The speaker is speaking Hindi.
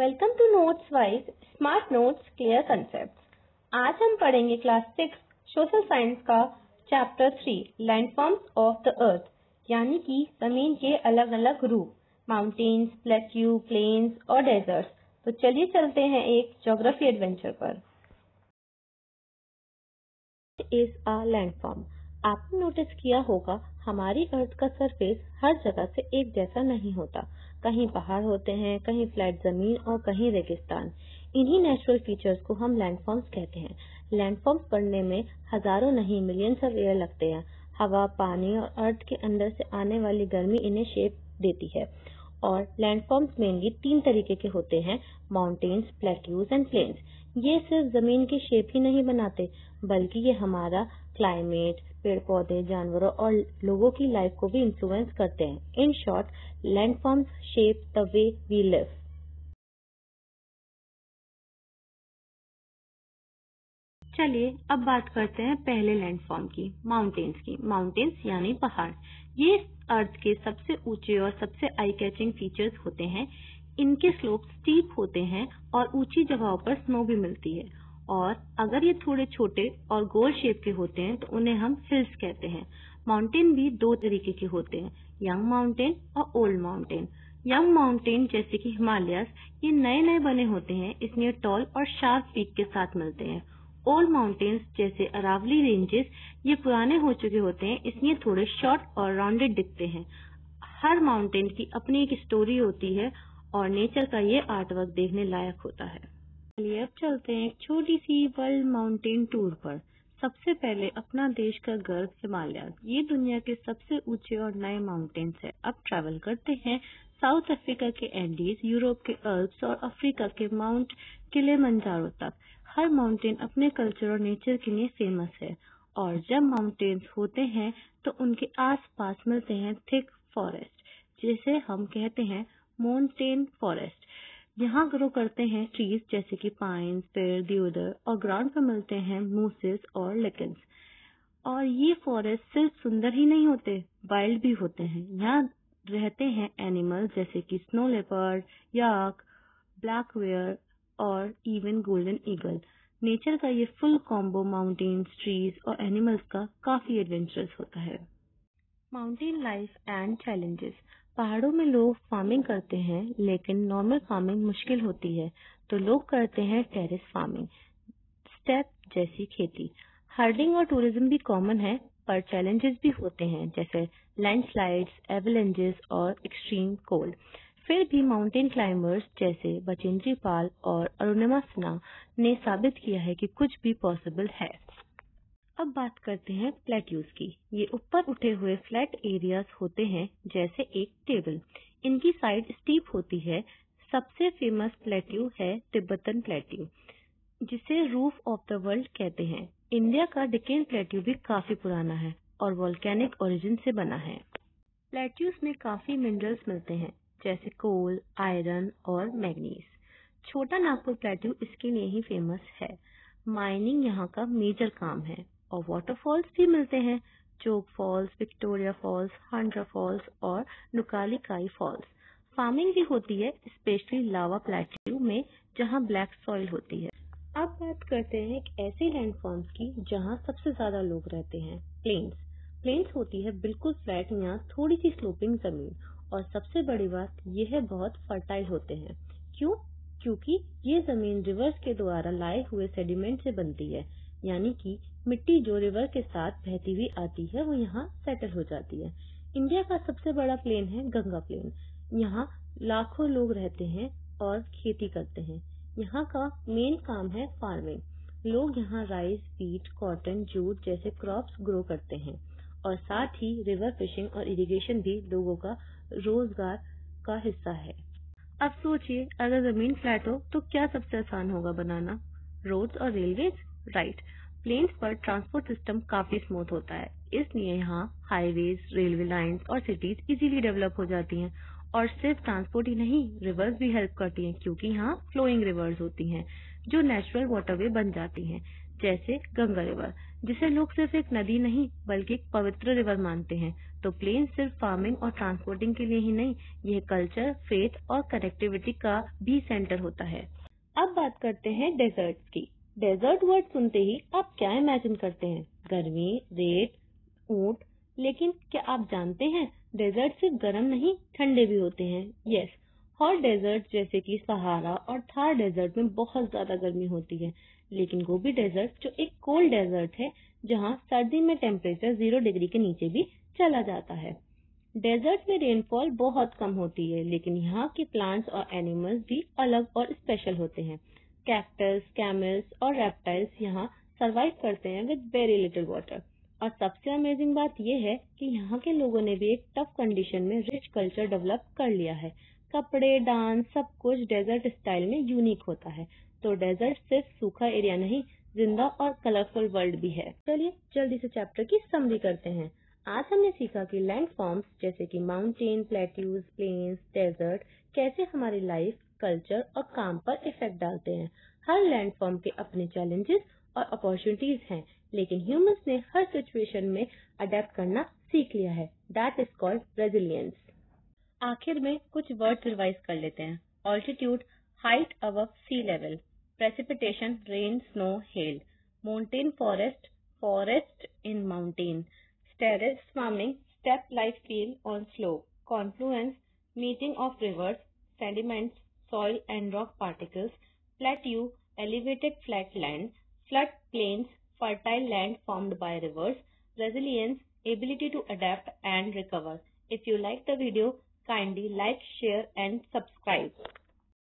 Welcome to notes wise smart notes clear concept. आज हम पढ़ेंगे क्लास 6 सोशल साइंस का chapter 3 landforms of the earth, यानी कि जमीन के अलग अलग रूप, माउंटेन्स, प्लेट्यू, प्लेन्स और डेजर्ट्स। तो चलिए चलते हैं एक ज्योग्राफी एडवेंचर पर। Is a landform. आपने नोटिस किया होगा हमारी अर्थ का सरफेस हर जगह से एक जैसा नहीं होता। कहीं पहाड़ होते हैं, कहीं फ्लैट जमीन और कहीं रेगिस्तान। इन्हीं नेचुरल फीचर्स को हम लैंडफॉर्म्स कहते हैं। लैंडफॉर्म्स बनने में हजारों नहीं मिलियंस ऑफ ईयर लगते हैं। हवा, पानी और अर्थ के अंदर से आने वाली गर्मी इन्हें शेप देती है। और लैंडफॉर्म्स मेनली 3 तरीके के होते हैं, माउंटेन्स, प्लेट्यूज एंड प्लेन्स। ये सिर्फ जमीन की शेप ही नहीं बनाते, बल्कि ये हमारा क्लाइमेट, पेड़ पौधे, जानवरों और लोगों की लाइफ को भी इन्फ्लुएंस करते हैं। In short, landforms shape the way we live. चलिए अब बात करते हैं पहले लैंडफॉर्म की, माउंटेन्स की। माउंटेन्स यानी पहाड़। ये अर्थ के सबसे ऊंचे और सबसे आई कैचिंग फीचर्स होते हैं। इनके स्लोप स्टीप होते हैं और ऊंची जगहों पर स्नो भी मिलती है। और अगर ये थोड़े छोटे और गोल शेप के होते हैं तो उन्हें हम हिल्स कहते हैं। माउंटेन भी 2 तरीके के होते हैं, यंग माउंटेन और ओल्ड माउंटेन। यंग माउंटेन जैसे कि हिमालयस, ये नए नए बने होते हैं, इसलिए टॉल और शार्प पीक के साथ मिलते हैं। ओल्ड माउंटेन्स जैसे अरावली रेंजेस, ये पुराने हो चुके होते हैं, इसलिए थोड़े शॉर्ट और राउंडेड दिखते हैं। हर माउंटेन की अपनी एक स्टोरी होती है और नेचर का ये आर्टवर्क देखने लायक होता है। चलिए अब चलते हैं एक छोटी सी वर्ल्ड माउंटेन टूर पर। सबसे पहले अपना देश का गर्व हिमालय। ये दुनिया के सबसे ऊंचे और नए माउंटेन्स है। अब ट्रैवल करते हैं साउथ अफ्रीका के एंडीज, यूरोप के अल्प्स और अफ्रीका के माउंट किलिमंजारो तक। हर माउंटेन अपने कल्चर और नेचर के लिए फेमस है। और जब माउंटेन्स होते हैं तो उनके आसपास मिलते हैं थिक फॉरेस्ट, जिसे हम कहते हैं माउंटेन फॉरेस्ट। यहाँ ग्रो करते हैं ट्रीज जैसे कि पाइन्स, पेड़, देवदार, और ग्राउंड पर मिलते हैं मूसेस और लिकेन्स। और ये फॉरेस्ट सिर्फ सुंदर ही नहीं होते, वाइल्ड भी होते हैं। यहाँ रहते हैं एनिमल्स जैसे कि स्नो लेपर्ड, याक, ब्लैक बेयर और इवन गोल्डन ईगल। नेचर का ये फुल कॉम्बो माउंटेन्स, ट्रीज और एनिमल्स का काफी एडवेंचरस होता है। Mountain life and challenges. पहाड़ों में लोग फार्मिंग करते हैं, लेकिन नॉर्मल फार्मिंग मुश्किल होती है, तो लोग करते हैं टेरेस फार्मिंग, स्टेप जैसी खेती। हर्डिंग और टूरिज्म भी कॉमन है, पर चैलेंजेस भी होते हैं, जैसे लैंडस्लाइड्स, एवलांचेस और एक्सट्रीम कोल्ड। फिर भी माउंटेन क्लाइंबर्स जैसे बचेंद्री पाल और अरुणिमा सिन्हा ने साबित किया है कि कुछ भी पॉसिबल है। अब बात करते हैं प्लेट्यूज की। ये ऊपर उठे हुए फ्लैट एरियाज होते हैं, जैसे एक टेबल। इनकी साइड स्टीप होती है। सबसे फेमस प्लेट्यू है तिब्बतन प्लेट्यू, जिसे रूफ ऑफ द वर्ल्ड कहते हैं। इंडिया का डिकेन प्लेट्यू भी काफी पुराना है और वोल्केनिक ओरिजिन से बना है। प्लेट्यूज में काफी मिनरल्स मिलते हैं, जैसे कोल, आयरन और मैग्नीज। छोटा नागपुर प्लेट्यू इसके लिए ही फेमस है। माइनिंग यहाँ का मेजर काम है। और वाटरफॉल्स भी मिलते हैं, जोग फॉल्स, विक्टोरिया फॉल्स, हांड्रा फॉल्स और नुकाली काई फॉल्स। फार्मिंग भी होती है, स्पेशली लावा प्लेट्यू में, जहाँ ब्लैक सॉइल होती है। अब बात करते हैं एक ऐसे लैंडफॉर्म्स की जहाँ सबसे ज्यादा लोग रहते हैं, प्लेन्स। प्लेन्स होती है बिल्कुल फ्लैट या थोड़ी सी स्लोपिंग जमीन। और सबसे बड़ी बात यह है, बहुत फर्टाइल होते हैं। क्यों? क्योंकि ये जमीन रिवर्स के द्वारा लाए हुए सेडिमेंट से बनती है, यानी कि मिट्टी जो रिवर के साथ बहती हुई आती है वो यहाँ सेटल हो जाती है। इंडिया का सबसे बड़ा प्लेन है गंगा प्लेन। यहाँ लाखों लोग रहते हैं और खेती करते हैं। यहाँ का मेन काम है फार्मिंग। लोग यहाँ राइस, व्हीट, कॉटन, जूट जैसे क्रॉप्स ग्रो करते हैं। और साथ ही रिवर फिशिंग और इरिगेशन भी लोगों का रोजगार का हिस्सा है। अब सोचिए, अगर जमीन फ्लैट हो तो क्या सबसे आसान होगा बनाना? रोड्स और रेलवेज? राइट। प्लेन्स पर ट्रांसपोर्ट सिस्टम काफी स्मूथ होता है, इसलिए यहाँ हाईवेज, रेलवे लाइंस और सिटीज इजीली डेवलप हो जाती हैं। और सिर्फ ट्रांसपोर्ट ही नहीं, रिवर्स भी हेल्प करती हैं, क्योंकि यहाँ फ्लोइंग रिवर्स होती हैं जो नेचुरल वाटरवे बन जाती हैं, जैसे गंगा रिवर। जिसे लोग सिर्फ एक नदी नहीं बल्कि एक पवित्र रिवर मानते हैं। तो प्लेन सिर्फ फार्मिंग और ट्रांसपोर्टिंग के लिए ही नहीं, यह कल्चर, फेथ और कनेक्टिविटी का भी सेंटर होता है। अब बात करते हैं डेजर्ट्स की। डेजर्ट वर्ड सुनते ही आप क्या इमेजिन करते हैं? गर्मी, रेत, ऊंट। लेकिन क्या आप जानते हैं डेजर्ट सिर्फ गर्म नहीं, ठंडे भी होते हैं। यस, हॉट डेजर्ट जैसे कि सहारा और थार डेजर्ट में बहुत ज्यादा गर्मी होती है। लेकिन गोबी डेजर्ट जो एक कोल्ड डेजर्ट है, जहाँ सर्दी में टेम्परेचर 0 डिग्री के नीचे भी चला जाता है। डेजर्ट में रेनफॉल बहुत कम होती है, लेकिन यहाँ के प्लांट्स और एनिमल्स भी अलग और स्पेशल होते हैं। कैक्टस, कैमल्स और रेप्टाइल्स यहाँ सरवाइव करते हैं विद वेरी लिटिल वाटर। और सबसे अमेजिंग बात यह है कि यहाँ के लोगों ने भी एक टफ कंडीशन में रिच कल्चर डेवलप कर लिया है। कपड़े, डांस, सब कुछ डेजर्ट स्टाइल में यूनिक होता है। तो डेजर्ट सिर्फ सूखा एरिया नहीं, जिंदा और कलरफुल वर्ल्ड भी है। चलिए जल्दी से चैप्टर की समरी करते हैं। आज हमने सीखा कि लैंड फॉर्म्स जैसे कि माउंटेन, प्लेट्यूज, प्लेन्स, डेजर्ट कैसे हमारी लाइफ, कल्चर और काम पर इफेक्ट डालते हैं। हर लैंड फॉर्म के अपने चैलेंजेस और अपॉर्चुनिटीज हैं, लेकिन ह्यूमंस ने हर सिचुएशन में अडेप्ट करना सीख लिया है। That is called resilience. आखिर में कुछ वर्ड्स रिवाइज कर लेते हैं। Altitude, height above sea level. Precipitation, rain, snow, hail. Mountain, forest, forest in mountain. Terrace farming, step-like field on slope. Confluence, meeting of rivers, sediments, soil and rock particles. Plateau, elevated flat land. Flood plains, fertile land formed by rivers. Resilience, ability to adapt and recover. If you like the video, kindly like, share and subscribe.